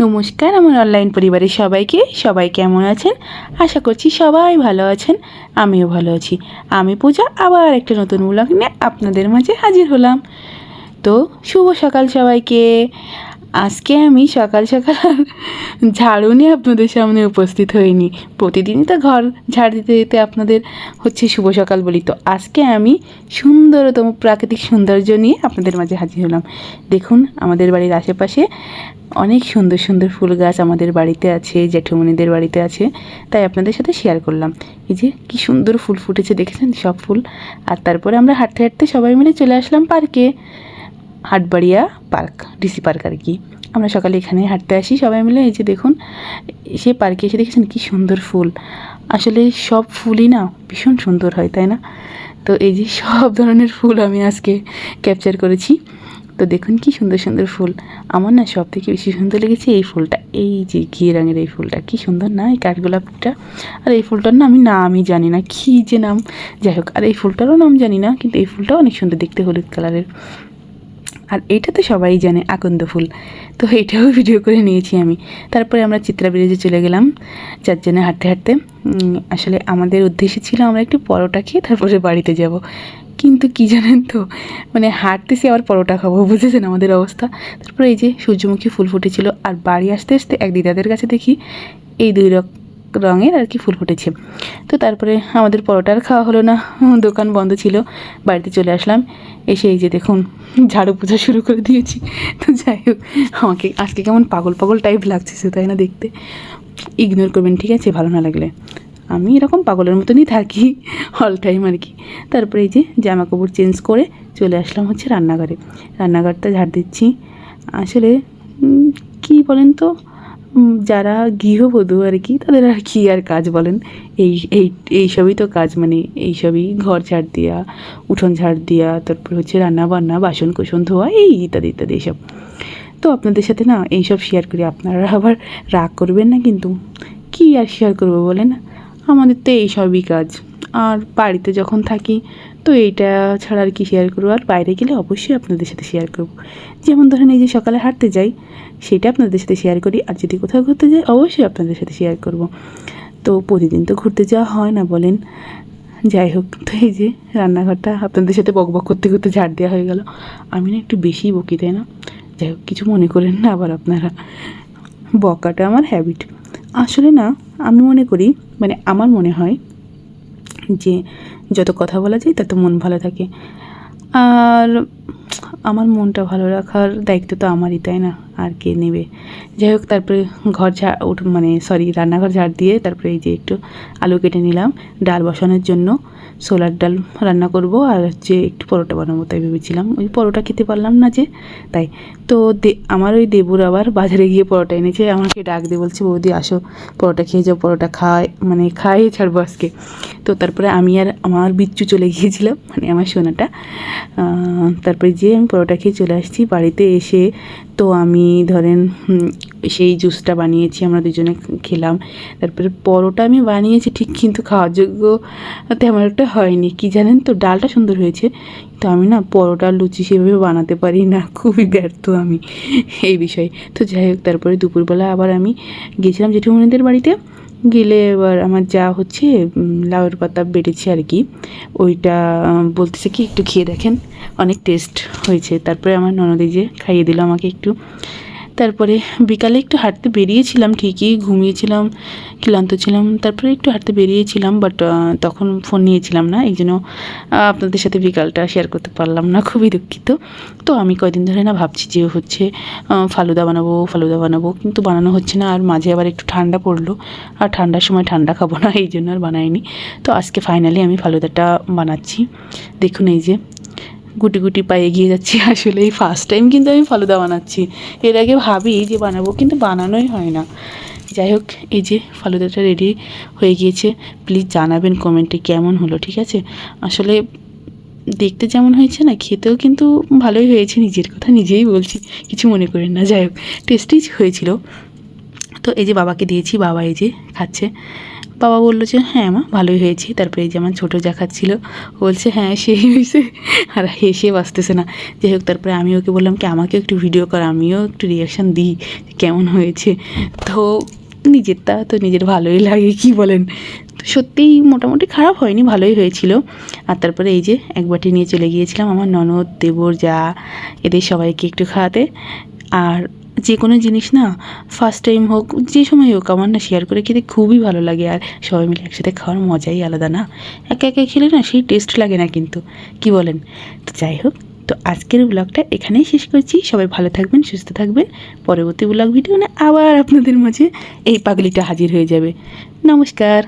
নমস্কার আমার অনলাইন পরিবারের সবাইকে। সবাই কেমন আছেন? আশা করছি সবাই ভালো আছেন, আমিও ভালো আছি। আমি পূজা আবার একটা নতুন ব্লগ নিয়ে আপনাদের মাঝে হাজির হলাম। তো শুভ সকাল সবাইকে। আজকে আমি সকাল সকাল ঝাড়ু নিয়ে আপনাদের সামনে উপস্থিত হইনি। প্রতিদিনই তো ঘর ঝাড় দিতে দিতে আপনাদের হচ্ছে শুভ সকাল বলি, তো আজকে আমি সুন্দরতম প্রাকৃতিক সৌন্দর্য নিয়ে আপনাদের মাঝে হাজির হলাম। দেখুন আমাদের বাড়ির আশেপাশে অনেক সুন্দর সুন্দর ফুল গাছ আমাদের বাড়িতে আছে, জেঠুমনিদের বাড়িতে আছে, তাই আপনাদের সাথে শেয়ার করলাম। এই যে কি সুন্দর ফুল ফুটেছে দেখেছেন, সব ফুল। আর তারপরে আমরা হাঁটতে হাঁটতে সবাই মিলে চলে আসলাম পার্কে, হাটবাড়িয়া পার্ক, ডিসি পার্ক আর কি। আমরা সকালে এখানে হাঁটতে আসি সবাই মিলে। এই যে দেখুন সে পার্কে এসে দেখেছেন কি সুন্দর ফুল। আসলে সব ফুলই না ভীষণ সুন্দর হয়, তাই না? তো এই যে সব ধরনের ফুল আমি আজকে ক্যাপচার করেছি। তো দেখুন কি সুন্দর সুন্দর ফুল। আমার না সব থেকে বেশি সুন্দর লেগেছে এই ফুলটা, এই যে ঘি রঙের এই ফুলটা কি সুন্দর না, এই কাঠগোলাপটা। আর এই ফুলটার না আমি জানি না কী যে নাম, যাই হোক। আর এই ফুলটারও নাম জানি না, কিন্তু এই ফুলটাও অনেক সুন্দর দেখতে, হলুদ কালারের। আর এটা তো সবাই জানে আকন্দ ফুল, তো এইটাও ভিডিও করে নিয়েছি আমি। তারপরে আমরা চিত্রা ব্রিজে চলে গেলাম চারজনে হাঁটতে হাঁটতে। আসলে আমাদের উদ্দেশ্য ছিল আমরা একটু পরোটা খেয়ে তারপরে বাড়িতে যাব, কিন্তু কি জানেন তো, মানে হাঁটতেছি আবার পরোটা খাবো, বুঝেছেন আমাদের অবস্থা। তারপরে এই যে সূর্যমুখী ফুল ফুটেছিল, আর বাড়ি আসতে আসতে এক দিদাদের কাছে দেখি এই দুই রঙের আর কি ফুল ফুটেছে। তো তারপরে আমাদের পরোটা আর খাওয়া হলো না, দোকান বন্ধ ছিল, বাড়িতে চলে আসলাম। এসে এই যে দেখুন ঝাড়ু পোছা শুরু করে দিয়েছি। তো যাই হোক, আমাকে আজকে কেমন পাগল পাগল টাইপ লাগছে, তাই না দেখতে? ইগনোর করবেন ঠিক আছে, ভালো না লাগলে। আমি এরকম পাগলের মতনই থাকি অল টাইম আর কি। তারপরে এই যে জামা কাপড় চেঞ্জ করে চলে আসলাম হচ্ছে রান্নাঘরে। রান্নাঘরটা ঝাড় দিচ্ছি। আসলে কি বলেন তো, যারা গৃহবধূ আর কি, তাদের আর কি আর কাজ বলেন, এই এই এইসবই তো কাজ, মানে এইসবই ঘর ঝাড় দেওয়া, উঠোন ঝাড় দেওয়া, তারপর হচ্ছে রান্না বান্না, বাসন কোসন ধোয়া, এই ইত্যাদি ইত্যাদি এইসব। তো আপনাদের সাথে না এইসব শেয়ার করি, আপনারা আবার রাগ করবেন না কিন্তু। কী আর শেয়ার করবো বলেন, আমাদের তো এইসবই কাজ। আর বাড়িতে যখন থাকি তো এইটা ছাড়া আর কি শেয়ার করবো। আর বাইরে গেলে অবশ্যই আপনাদের সাথে শেয়ার করবো। যেমন ধরেন এই যে সকালে হাঁটতে যাই, সেটা আপনাদের সাথে শেয়ার করি। আর যদি কোথাও ঘুরতে যাই অবশ্যই আপনাদের সাথে শেয়ার করব। তো প্রতিদিন তো ঘুরতে যাওয়া হয় না বলেন। যাই হোক, তো এই যে রান্নাঘরটা আপনাদের সাথে বকবক করতে করতে ঝাড় দেওয়া হয়ে গেল। আমি না একটু বেশিই বকি, তাই না? যাই হোক, কিছু মনে করেন না আবার আপনারা, বকাটা আমার হ্যাবিট। আসলে না, আমি মনে করি, মানে আমার মনে হয় যে যত কথা বলা যায় তত মন ভালো থাকে। আর আমার মনটা ভালো রাখার দায়িত্ব তো আমারই, তাই না? আর কে নেবে? যাই হোক, তারপরে রান্নাঘর ঝাড় দিয়ে তারপরে এই যে একটু আলু কেটে নিলাম ডাল বসানোর জন্য। ছোলার ডাল রান্না করব, আর হচ্ছে একটু পরোটা বানাবো তাই ভেবেছিলাম। ওই পরোটা খেতে পারলাম না যে, তাই। তো আমার ওই দেবুর আবার বাজারে গিয়ে পরোটা এনেছে, আমাকে ডাক দিয়ে বলছে, বৌদি আসো পরোটা খেয়ে যাও, পরোটা খাইয়ে ছাড়বো আজকে। তো তারপরে আমি আর আমার বিচ্ছু চলে গিয়েছিলাম, মানে আমার সোনাটা। তারপরে যে আমি পরোটা খেয়ে চলে আসছি বাড়িতে এসে। তো আমি ধরেন সেই জুসটা বানিয়েছি, আমরা দুজনে খেলাম। তারপরে পরোটা আমি বানিয়েছি ঠিক, কিন্তু খাওয়ার যোগ্য তেমন একটা হয়নি। কি জানেন তো, ডালটা সুন্দর হয়েছে, তো আমি না পরোটা লুচি সেভাবে বানাতে পারি না, খুবই ব্যর্থ আমি এই বিষয়ে। তো যাই হোক, তারপরে দুপুরবেলা আবার আমি গেছিলাম জেঠুমনিদের বাড়িতে। গেলে এবার আমার যা হচ্ছে লাউয়ের পাতা বেটেছে আর কি, ওইটা বলতেছে কি একটু খেয়ে দেখেন, অনেক টেস্ট হয়েছে। তারপরে আমার ননদি যে খাইয়ে দিল আমাকে একটু। তারপরে বিকালে একটু হাঁটতে বেরিয়েছিলাম, ঠিকই ঘুমিয়েছিলাম, ক্লান্ত ছিলাম। তারপরে একটু হাঁটতে বেরিয়েছিলাম, বাট তখন ফোন নিয়েছিলাম না, এই জন্য আপনাদের সাথে বিকালটা শেয়ার করতে পারলাম না, খুবই দুঃখিত। তো আমি কয়দিন ধরে না ভাবছি যে হচ্ছে ফালুদা বানাবো, কিন্তু বানানো হচ্ছে না। আর মাঝে আবার একটু ঠান্ডা পড়লো, আর ঠান্ডার সময় ঠান্ডা খাবো না, এই জন্য আর বানাইনি। তো আজকে ফাইনালি আমি ফালুদাটা বানাচ্ছি। দেখুন এই যে গুটি গুটি পায়ে এগিয়ে যাচ্ছি। আসলে এই ফার্স্ট টাইম কিন্তু আমি ফালুদা বানাচ্ছি, এর আগে ভাবি যে বানাবো, কিন্তু বানানোই হয় না। যাই হোক, এই যে ফালুদাটা রেডি হয়ে গিয়েছে। প্লিজ জানাবেন কমেন্টে কেমন হলো, ঠিক আছে? আসলে দেখতে যেমন হয়েছে না, খেতেও কিন্তু ভালোই হয়েছে, নিজের কথা নিজেই বলছি, কিছু মনে করেন না। যাই হোক, টেস্টি হয়েছিল। তো এই যে বাবাকে দিয়েছি, বাবা এই যে খাচ্ছে। বাবা বললো যে হ্যাঁ মা ভালোই হয়েছে। তারপরে এই যে আমার ছোটো যা খাচ্ছিল বলছে হ্যাঁ সেই হয়েছে, আর হেসে বাঁচতেছে না। যাই হোক, তারপরে আমি ওকে বললাম কি আমাকেও একটু ভিডিও কর, আমিও একটু রিয়াকশান দিই কেমন হয়েছে। তো নিজেরটা তো নিজের ভালোই লাগে, কি বলেন। তো সত্যিই মোটামুটি খারাপ হয়নি, ভালোই হয়েছিল। আর তারপরে এই যে এক বাটি নিয়ে চলে গিয়েছিলাম আমার ননদ, দেবর, যা এদের সবাইকে একটু খাওয়াতে। আর যে কোনো জিনিস না ফার্স্ট টাইম হোক যে সময় হোক আমার না শেয়ার করে খেতে খুবই ভালো লাগে। আর সবাই মিলে একসাথে খাওয়ার মজাই আলাদা না, একা একা খেলে না সেই টেস্ট লাগে না কিন্তু, কি বলেন। তো যাই হোক, তো আজকের ব্লগটা এখানেই শেষ করছি। সবাই ভালো থাকবেন, সুস্থ থাকবেন। পরবর্তী ব্লগ ভিডিও আবার আপনাদের মাঝে এই পাগলিটা হাজির হয়ে যাবে। নমস্কার।